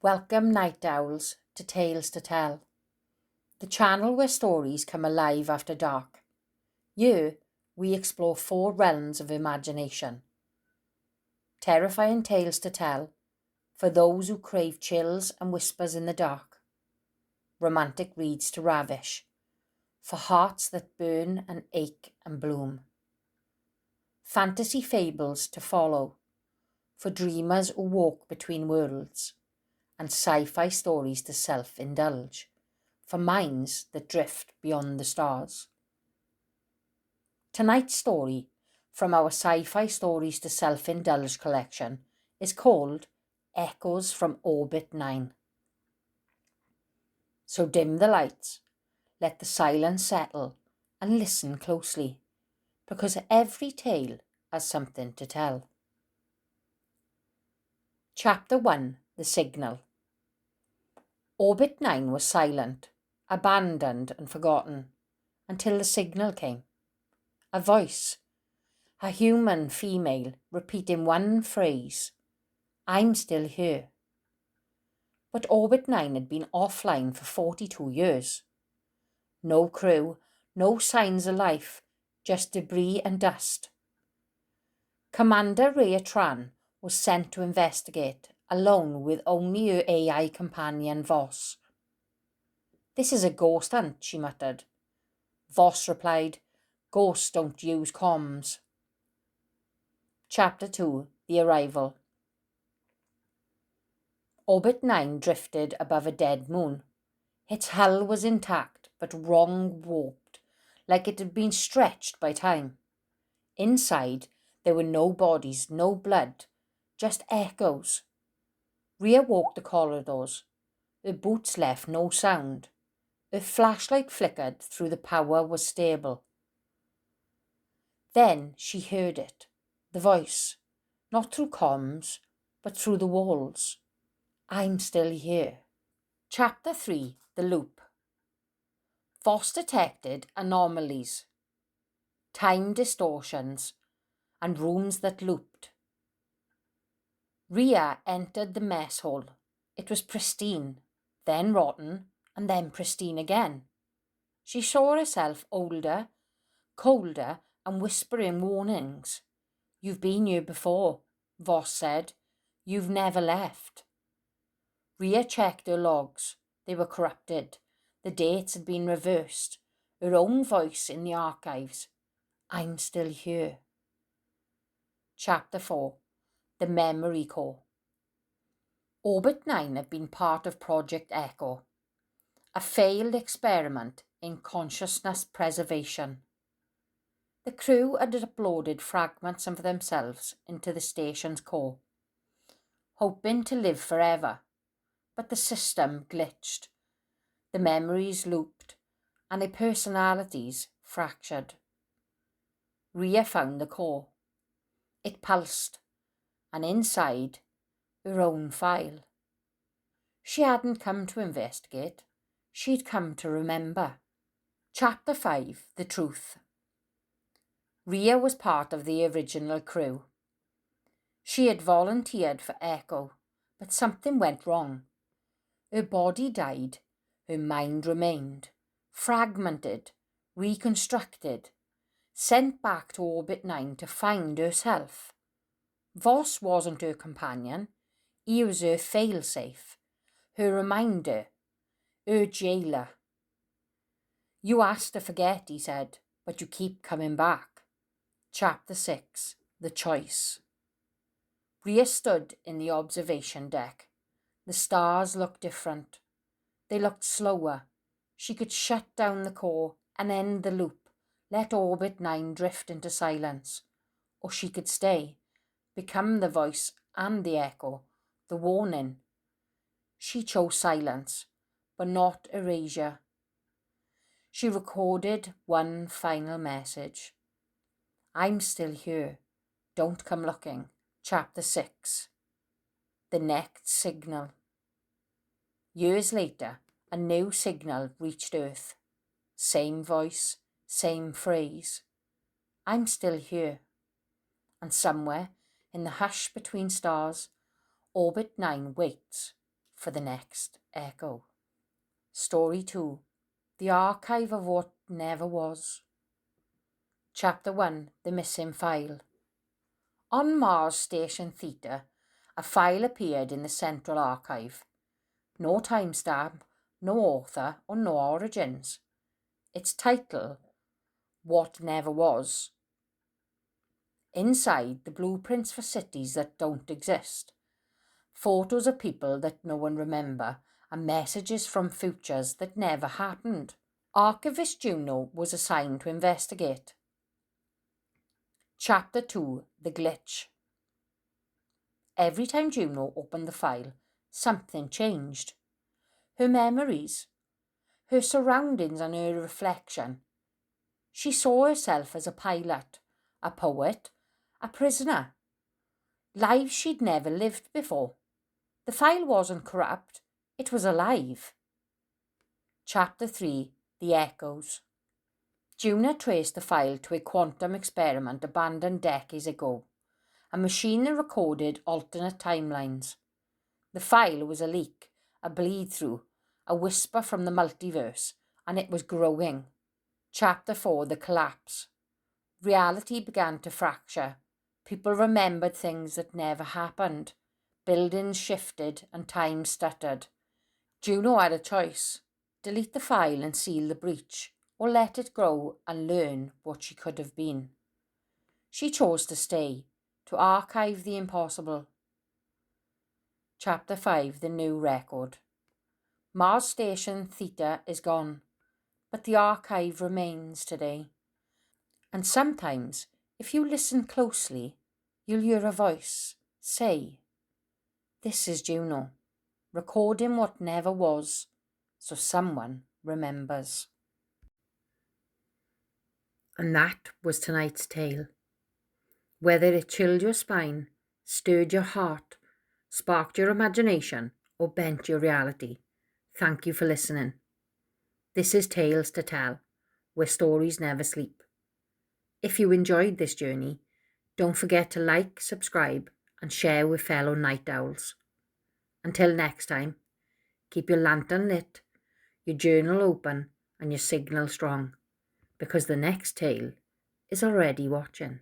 Welcome, night owls, to Tales to Tell, the channel where stories come alive after dark. Here, we explore 4 realms of imagination. Terrifying tales to tell for those who crave chills and whispers in the dark. Romantic reads to ravish for hearts that burn and ache and bloom. Fantasy fables to follow for dreamers who walk between worlds. And sci-fi stories to self-indulge for minds that drift beyond the stars. Tonight's story from our Sci-Fi Stories to Self-Indulge collection is called Echoes from Orbit 9. So dim the lights, let the silence settle and listen closely, because every tale has something to tell. Chapter 1, The Signal. Orbit 9 was silent, abandoned and forgotten, until the signal came. A voice, a human female, repeating one phrase, "I'm still here." But Orbit 9 had been offline for 42 years. No crew, no signs of life, just debris and dust. Commander Rhea Tran was sent to investigate, alone with only her AI companion Voss. "This is a ghost hunt," she muttered. Voss replied, "Ghosts don't use comms." Chapter 2, The Arrival. Orbit 9 drifted above a dead moon. Its hull was intact, but wrong warped, like it had been stretched by time. Inside, there were no bodies, no blood, just echoes. Rhea walked the corridors. Her boots left no sound. Her flashlight flickered through the power was stable. Then she heard it, the voice, not through comms, but through the walls. "I'm still here." Chapter 3, The Loop. Voss detected anomalies, time distortions, and rooms that looped. Rhea entered the mess hall. It was pristine, then rotten, and then pristine again. She saw herself older, colder, and whispering warnings. "You've been here before," Voss said. "You've never left." Rhea checked her logs. They were corrupted. The dates had been reversed. Her own voice in the archives. "I'm still here." Chapter 4, The Memory Core. Orbit 9 had been part of Project Echo, a failed experiment in consciousness preservation. The crew had uploaded fragments of themselves into the station's core, hoping to live forever, but the system glitched. The memories looped, and their personalities fractured. Rhea found the core. It pulsed, and inside, her own file. She hadn't come to investigate. She'd come to remember. Chapter 5, The Truth. Rhea was part of the original crew. She had volunteered for Echo, but something went wrong. Her body died, her mind remained, fragmented, reconstructed, sent back to Orbit 9 to find herself. Voss wasn't her companion. He was her failsafe, her reminder, her jailer. "You asked to forget," he said, "but you keep coming back." Chapter 6, The Choice. Rhea stood in the observation deck. The stars looked different. They looked slower. She could shut down the core and end the loop, let Orbit 9 drift into silence. Or she could stay, become the voice and the echo, the warning. She chose silence, but not erasure. She recorded one final message. "I'm still here. Don't come looking." Chapter 6, The Next Signal. Years later, a new signal reached Earth. Same voice, same phrase. "I'm still here." And somewhere, in the hush between stars, Orbit 9 waits for the next echo. Story 2. The Archive of What Never Was. Chapter 1. The Missing File. On Mars Station Theta, a file appeared in the Central Archive. No timestamp, no author, or no origins. Its title, What Never Was. Inside, the blueprints for cities that don't exist, photos of people that no one remember, and messages from futures that never happened. Archivist Juno was assigned to investigate. Chapter 2. The Glitch. Every time Juno opened the file, something changed. Her memories, her surroundings and her reflection. She saw herself as a pilot, a poet, a prisoner. Lives she'd never lived before. The file wasn't corrupt, it was alive. Chapter 3. The Echoes. Juno traced the file to a quantum experiment abandoned decades ago, a machine that recorded alternate timelines. The file was a leak, a bleed-through, a whisper from the multiverse, and it was growing. Chapter 4. The Collapse. Reality began to fracture. People remembered things that never happened. Buildings shifted and time stuttered. Juno had a choice: delete the file and seal the breach, or let it grow and learn what she could have been. She chose to stay, to archive the impossible. Chapter 5. The New Record. Mars Station Theta is gone, but the archive remains today. And sometimes, if you listen closely, you'll hear a voice say, "This is Juno, recording what never was, so someone remembers." And that was tonight's tale. Whether it chilled your spine, stirred your heart, sparked your imagination, or bent your reality, thank you for listening. This is Tales to Tell, where stories never sleep. If you enjoyed this journey, don't forget to like, subscribe, and share with fellow night owls. Until next time, keep your lantern lit, your journal open, and your signal strong, because the next tale is already watching.